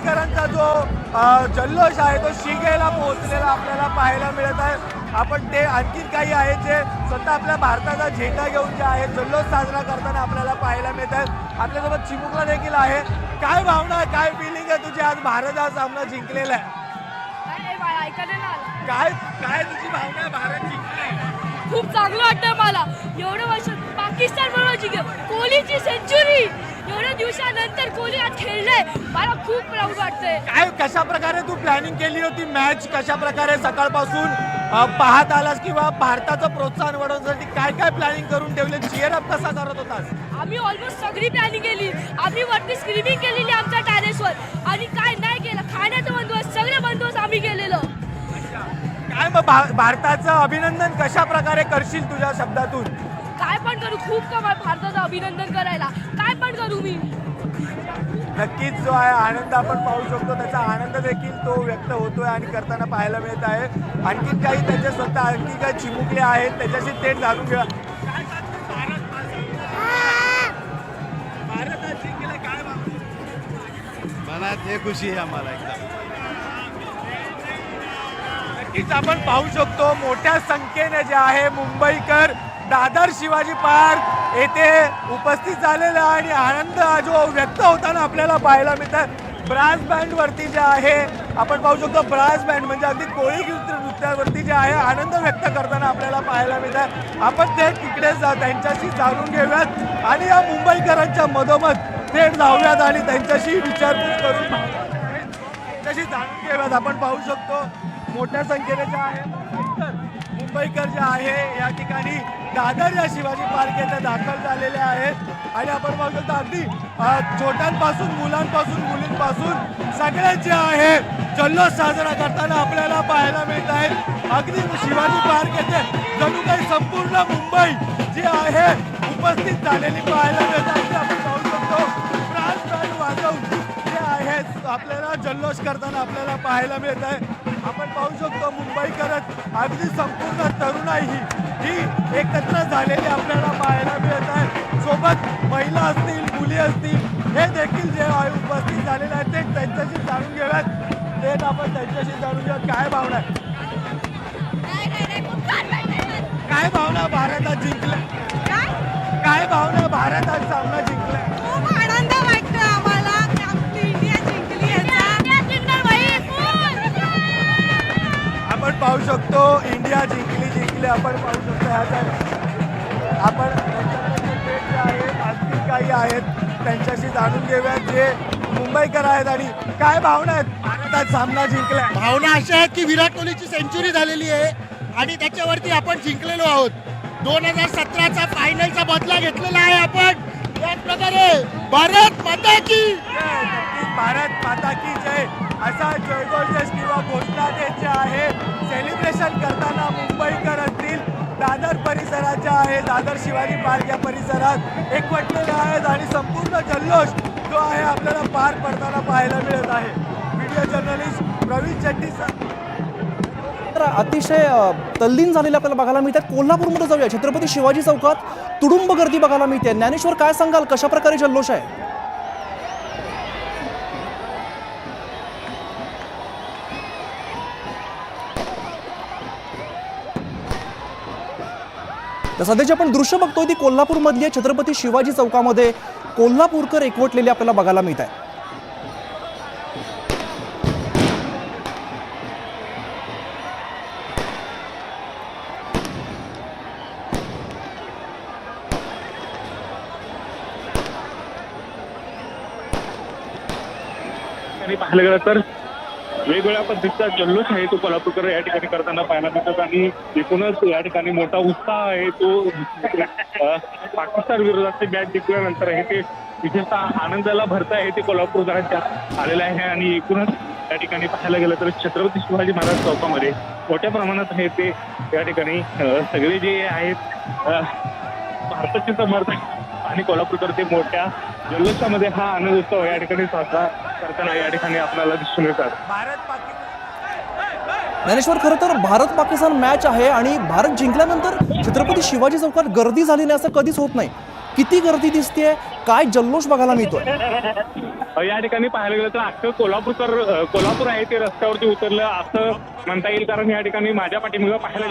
मुंबईकरांचा जो जल्लोष आहे तो शिगेला पोहोचलेला आपल्याला पाहायला मिळत आहे। आपण ते आणखी काही आहेत जे स्वतः आपल्या भारताचा झेंडा घेऊन जे आहे जल्लोष साजरा करताना आपल्याला पाहायला मिळत आहे। आपल्यासोबत चिमुकला देखील आहे। काय भावना आहे, काय फिलिंग आहे तुझी? आज भारत हा सामना जिंकलेला आहे, काय काय तुझी भावना आहे? भारत जिंकलाय, खूप चांगलं वाटतं मला। एवढं वर्ष पाकिस्तान बरोबर जिंकलं, कोहलीची सेंचुरी, एवढ्या दिवसानंतर कोहली आज खेळलाय, मला खूप प्राऊड वाटतंय। काय कशा प्रकारे तू प्लॅनिंग केली होती मॅच? कशा प्रकारे सकाळपासून पाहत आलास किंवा भारताचं प्रोत्साहन वाढवण्यासाठी काय काय प्लॅनिंग करून ठेवले? चीअर अप कसा करत होतास? आम्ही ऑलमोस्ट सगळी प्लॅनिंग केली, आम्ही वरती स्क्रीनिंग केलेली आमच्या टेरेसवर, आणि काय नाही केलं, खाण्याचा बंदोबस्त सगळे बंदोबस्त आम्ही केलेलं। काय मग भारताचं अभिनंदन कशा प्रकारे करशील तुझ्या शब्दातून? काय पण करू, खूप कम आहे भारताचं अभिनंदन करायला, काय पण करू मी। नक्कीच जो आहे आनंद आपण पाहू शकतो, त्याचा आनंद देखील तो व्यक्त होतोय आणि करताना पाहायला मिळत आहे। आणखी काही त्याचे स्वतः आणखी काही चिमुकले आहेत, त्याच्याशी थेट जाणून घ्या। भारत आज जिंकले, काय मनात हे खुशी आहे आम्हाला एकदम। नक्कीच आपण पाहू शकतो मोठ्या संख्येने जे आहे मुंबईकर दादर शिवाजी पार्क येथे उपस्थित झालेला आणि आनंद जो व्यक्त होताना आपल्याला पाहायला मिळतात। ब्रास बँड वरती जे आहे आपण पाहू शकतो, ब्रास बँड म्हणजे अगदी कोळी नृत्यावरती जे आहे आनंद व्यक्त करताना आपल्याला पाहायला मिळतात। आपण थेट तिकडे त्यांच्याशी जाणून घेऊयात आणि या मुंबईकरांच्या मधोमध थेट जाऊयात आणि त्यांच्याशी विचारपूस करून त्यांच्याशी जाणून घेऊयात। आपण पाहू शकतो मोठ्या संख्येने जे आहे मुंबईकर जे आहे या ठिकाणी दादर या शिवाजी पार्क येथे दाखल झालेले आहेत आणि आपण पाहू शकतो अगदी छोट्यांपासून मुलांपासून मुलींपासून सगळे जे आहे जल्लोष साजरा करताना आपल्याला पाहायला मिळत आहे। अगदी शिवाजी पार्क येथे जणू काही संपूर्ण मुंबई जी आहे उपस्थित झालेली पाहायला मिळत आहे। आपण पाहू शकतो ब्रास बँड वाजवून जे आहे आपल्याला जल्लोष करताना आपल्याला पाहायला मिळत आहे। आपण पाहू शकतो मुंबईकरच अगदी संपूर्ण तरुणाई ही एकत्र झालेली आपल्याला पाहायला मिळत आहे। सोबत महिला असतील, मुली असतील, हे देखील जे उपस्थित झालेले आहेत ते त्यांच्याशी जाणून घेऊयात। तेच आपण त्यांच्याशी जाणून घेऊयात काय भावना आहे, काय भावना भारतात जिंकल्या, काय भावना भारतात सामना जिंकलाय? खूप आनंद वाटतो आम्हाला की आपली इंडिया जिंकली याचा। आपण पाहू शकतो इंडिया जिंकली आपण पाहू शकतो ह्याचा आपण जे आहेत आणखी काही आहेत त्यांच्याशी जाणून घेऊयात जे मुंबईकर आहेत आणि काय भावना आहेत भारतात सामना जिंकलाय? भावना अशा आहेत की विराट कोहलीची सेंचुरी झालेली आहे आणि त्याच्यावरती आपण जिंकलेलो आहोत। 2017चा फायनलचा बदला घेतलेला आहे आपण। याच प्रकारे भारत माता की भारत माता की जय असा जयघोष किंवा घोषणा जे आहे सेलिब्रेशन करताना मुंबईकर असतील दादर परिसरात जे आहे दादर शिवाजी पार्क या परिसरात एकवटलेले आहेत आणि संपूर्ण जल्लोष जो आहे आपल्याला पार पडताना पाहायला मिळत आहे। व्हिडिओ जर्नलिस्ट प्रवीण शेट्टी तर अतिशय तल्लीन झालेले आपल्याला बघायला मिळतात। कोल्हापूरमध्ये जाऊया, छत्रपती शिवाजी चौकात तुडुंब गर्दी बघायला मिळते। ज्ञानेश्वर, काय सांगाल, कशा प्रकारे जल्लोष आहे? तर सध्याची आपण दृश्य बघतोय ती कोल्हापूरमधली छत्रपती शिवाजी चौकामध्ये कोल्हापूरकर एकवटलेले आपल्याला बघायला मिळत आहे। पाहायला गेलं तर वेगवेगळ्या पद्धतीचा जल्लोष आहे तो कोल्हापूरकर या ठिकाणी करताना पाहायला मिळतात आणि एकूणच या ठिकाणी मोठा उत्साह आहे तो पाकिस्तान विरोधाचे मॅच जिंकल्यानंतर आहे ते विशेषतः आनंदाला भरता आहे ते कोल्हापूरकरांच्या आलेलं आहे आणि एकूणच या ठिकाणी पाहायला गेलं तर छत्रपती शिवाजी महाराज चौकामध्ये मोठ्या प्रमाणात आहे ते या ठिकाणी सगळे जे आहेत भारताचे समर्थक आणि कोल्हापूरकर ते मोठ्या जल्लोषामध्ये हा आनंद उत्सव या ठिकाणी साजरा करताना या ठिकाणी आपल्याला दिसून येतात। ज्ञानेश्वर, खरं तर भारत पाकिस्तान मॅच आहे आणि भारत जिंकल्यानंतर छत्रपती शिवाजी चौकात गर्दी झाली नाही असं कधीच होत नाही। किती गर्दी दिसतेय, काय जल्लोष बघायला मिळतोय? या ठिकाणी पाहायला गेलं तर अख्खं कोल्हापूर आहे ते रस्त्यावरती उतरलं असं म्हणता येईल, कारण या ठिकाणी माझ्या पाठीमागं पाहायला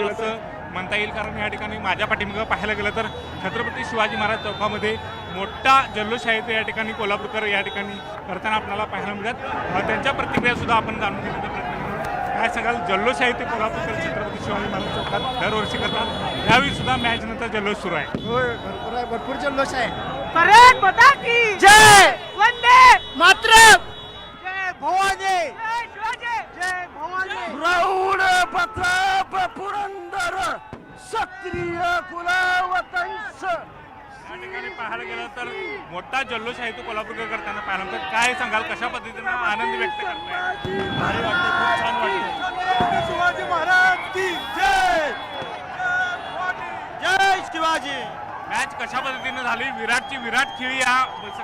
गेलं तर छत्रपती शिवाजी महाराज चौकामध्ये मोठा जल्लोष आहे ते या ठिकाणी कोल्हापूरकर या ठिकाणी करताना आपल्याला पाहायला मिळतात. त्यांच्या प्रतिक्रिया सुद्धा आपण जाणून घेण्याचा प्रयत्न करू. काय सांगाल, जल्लोष आहे ते कोल्हापूरकर छत्रपती शिवाजी महाराज चौकात दरवर्षी करतात, यावेळी सुद्धा मॅच नंतर जल्लोष सुरू आहे. भरपूर जल्लोष आहे. भारत माता की जय वंदे मात्र जय भवानी जय शिवाजी जय भवानी प्रौढ प्रताप पुरंदर क्षत्रिय कुलवंश. या ठिकाणी पाहायला गेलं तर मोठा जल्लोष आहे तो कोल्हापूरकर करताना पाहायला मिळतो. काय सांगाल, कशा पद्धतीने आनंद व्यक्त करताय? भारी वाटतं, खूप छान वाटतं. शिवाजी महाराज की जय. जय शिवाजी. मॅच कशा पद्धतीने झाली? विराट खेळी या सगळ्या